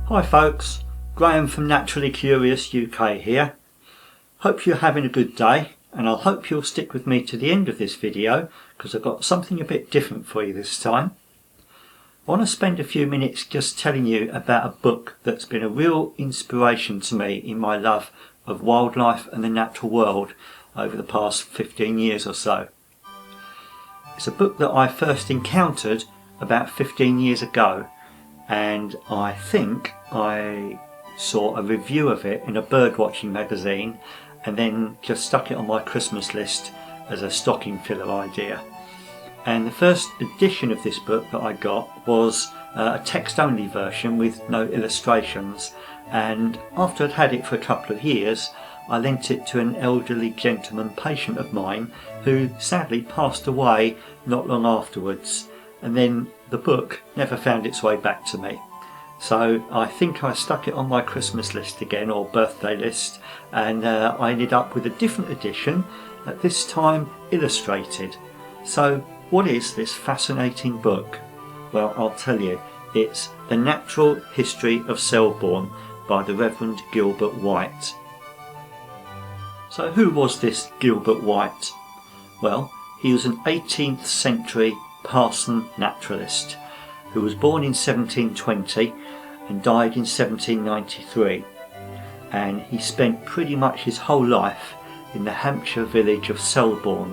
Hi folks, Graham from Naturally Curious UK here. Hope you're having a good day, and I'll hope you'll stick with me to the end of this video because I've got something a bit different for you this time. I want to spend a few minutes just telling you about a book that's been a real inspiration to me in my love of wildlife and the natural world over the past 15 years or so. It's a book that I first encountered about 15 years ago, and I think I saw a review of it in a birdwatching magazine and then just stuck it on my Christmas list as a stocking filler idea. And the first edition of this book that I got was a text-only version with no illustrations, and after I'd had it for a couple of years I lent it to an elderly gentleman patient of mine who sadly passed away not long afterwards, and then the book never found its way back to me. So I think I stuck it on my Christmas list again, or birthday list, and I ended up with a different edition, at this time illustrated. So what is this fascinating book? Well, I'll tell you. It's The Natural History of Selborne by the Reverend Gilbert White. So who was this Gilbert White? Well, he was an 18th century parson naturalist who was born in 1720 and died in 1793, and he spent pretty much his whole life in the Hampshire village of Selborne,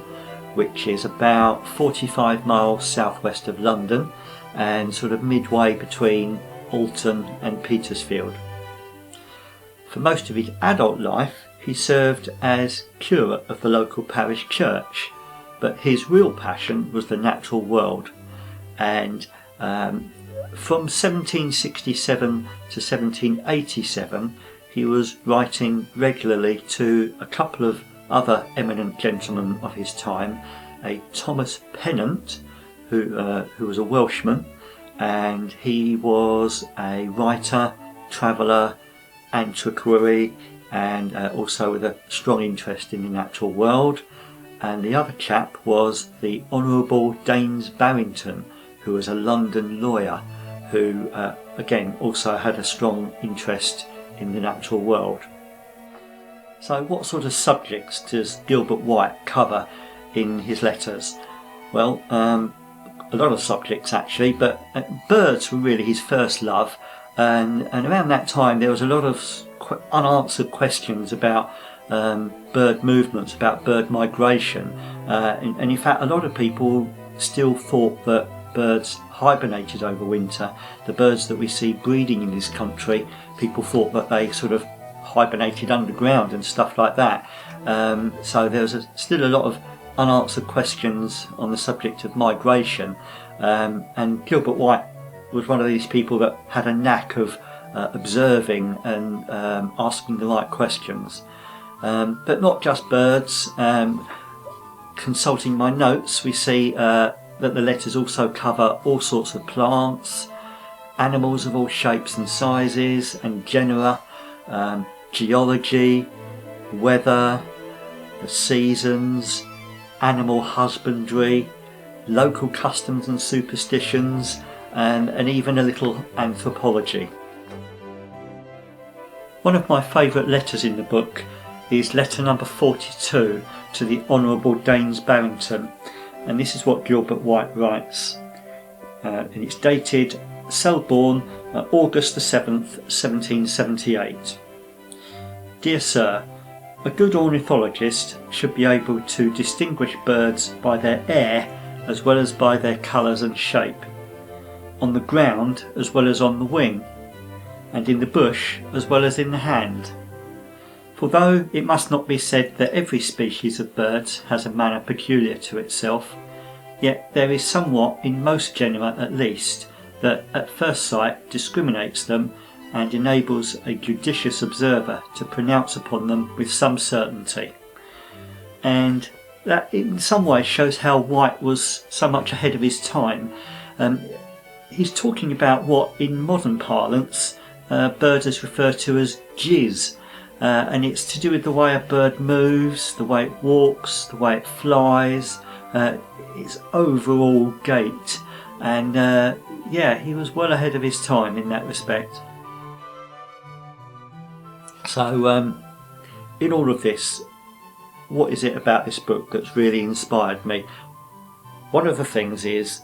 which is about 45 miles southwest of London and sort of midway between Alton and Petersfield. For most of his adult life he served as curate of the local parish church, but his real passion was the natural world, and from 1767 to 1787 he was writing regularly to a couple of other eminent gentlemen of his time, a Thomas Pennant, who was a Welshman, and he was a writer, traveller, antiquary, and also with a strong interest in the natural world. And the other chap was the Honourable Daines Barrington, who was a London lawyer who again also had a strong interest in the natural world. So what sort of subjects does Gilbert White cover in his letters? Well, a lot of subjects actually, but birds were really his first love, and around that time there was a lot of unanswered questions about bird movements, about bird migration, and in fact a lot of people still thought that birds hibernated over winter. The birds that we see breeding in this country, people thought that they sort of hibernated underground and stuff like that. So there was still a lot of unanswered questions on the subject of migration, and Gilbert White was one of these people that had a knack of observing and asking the right questions. But not just birds. Consulting my notes, we see that the letters also cover all sorts of plants, animals of all shapes and sizes and genera, geology, weather, the seasons, animal husbandry, local customs and superstitions, and even a little anthropology. One of my favourite letters in the book is letter number 42 to the Honourable Daines Barrington, and this is what Gilbert White writes, and it's dated Selborne, August the 7th, 1778. Dear Sir, a good ornithologist should be able to distinguish birds by their air as well as by their colours and shape, on the ground as well as on the wing, and in the bush as well as in the hand. For though it must not be said that every species of birds has a manner peculiar to itself, yet there is somewhat in most genera at least that at first sight discriminates them and enables a judicious observer to pronounce upon them with some certainty. And that in some ways shows how White was so much ahead of his time. He's talking about what in modern parlance birders refer to as jizz, and it's to do with the way a bird moves, the way it walks, the way it flies, its overall gait, and yeah, he was well ahead of his time in that respect. So in all of this, what is it about this book that's really inspired me? One of the things is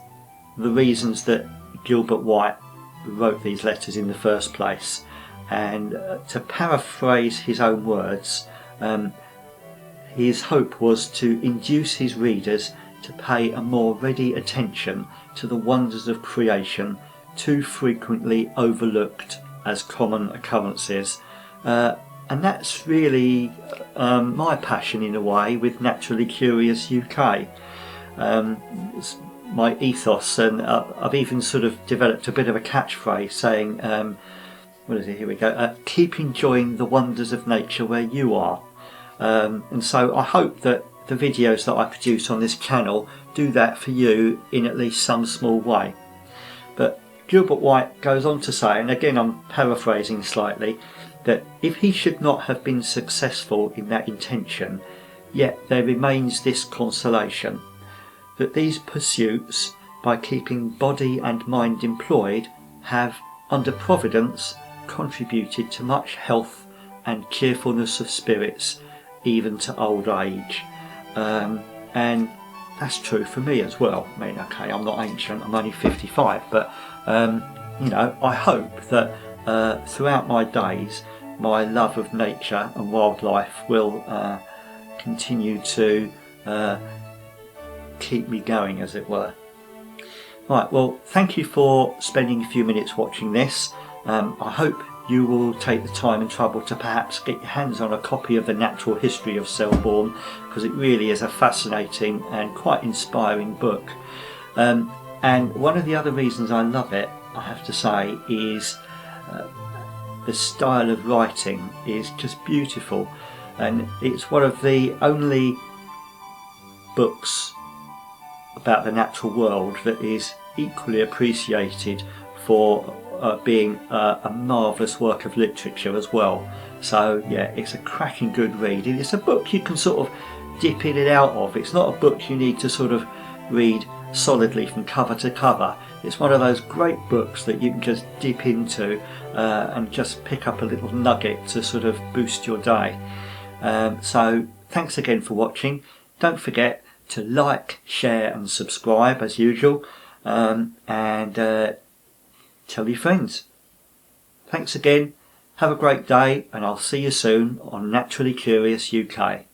the reasons that Gilbert White wrote these letters in the first place. And to paraphrase his own words, his hope was to induce his readers to pay a more ready attention to the wonders of creation, too frequently overlooked as common occurrences. And that's really my passion in a way with Naturally Curious UK. It's my ethos, and I've even sort of developed a bit of a catchphrase saying, what is it, here we go, keep enjoying the wonders of nature where you are. And so I hope that the videos that I produce on this channel do that for you in at least some small way. But Gilbert White goes on to say, and again I'm paraphrasing slightly, that if he should not have been successful in that intention, yet there remains this consolation, that these pursuits, by keeping body and mind employed, have, under Providence, contributed to much health and cheerfulness of spirits, even to old age. And that's true for me as well. I mean, okay, I'm not ancient, I'm only 55, but you know, I hope that throughout my days my love of nature and wildlife will continue to keep me going, as it were. Right, well, thank you for spending a few minutes watching this. I hope you will take the time and trouble to perhaps get your hands on a copy of the Natural History of Selborne, because it really is a fascinating and quite inspiring book. And one of the other reasons I love it, I have to say, is the style of writing is just beautiful, and it's one of the only books about the natural world that is equally appreciated for being a marvellous work of literature as well. So yeah, it's a cracking good read. It's a book you can sort of dip in and out of. It's not a book you need to sort of read solidly from cover to cover. It's one of those great books that you can just dip into and just pick up a little nugget to sort of boost your day. So thanks again for watching. Don't forget to like, share and subscribe as usual, and tell your friends. Thanks again, have a great day, and I'll see you soon on Naturally Curious UK.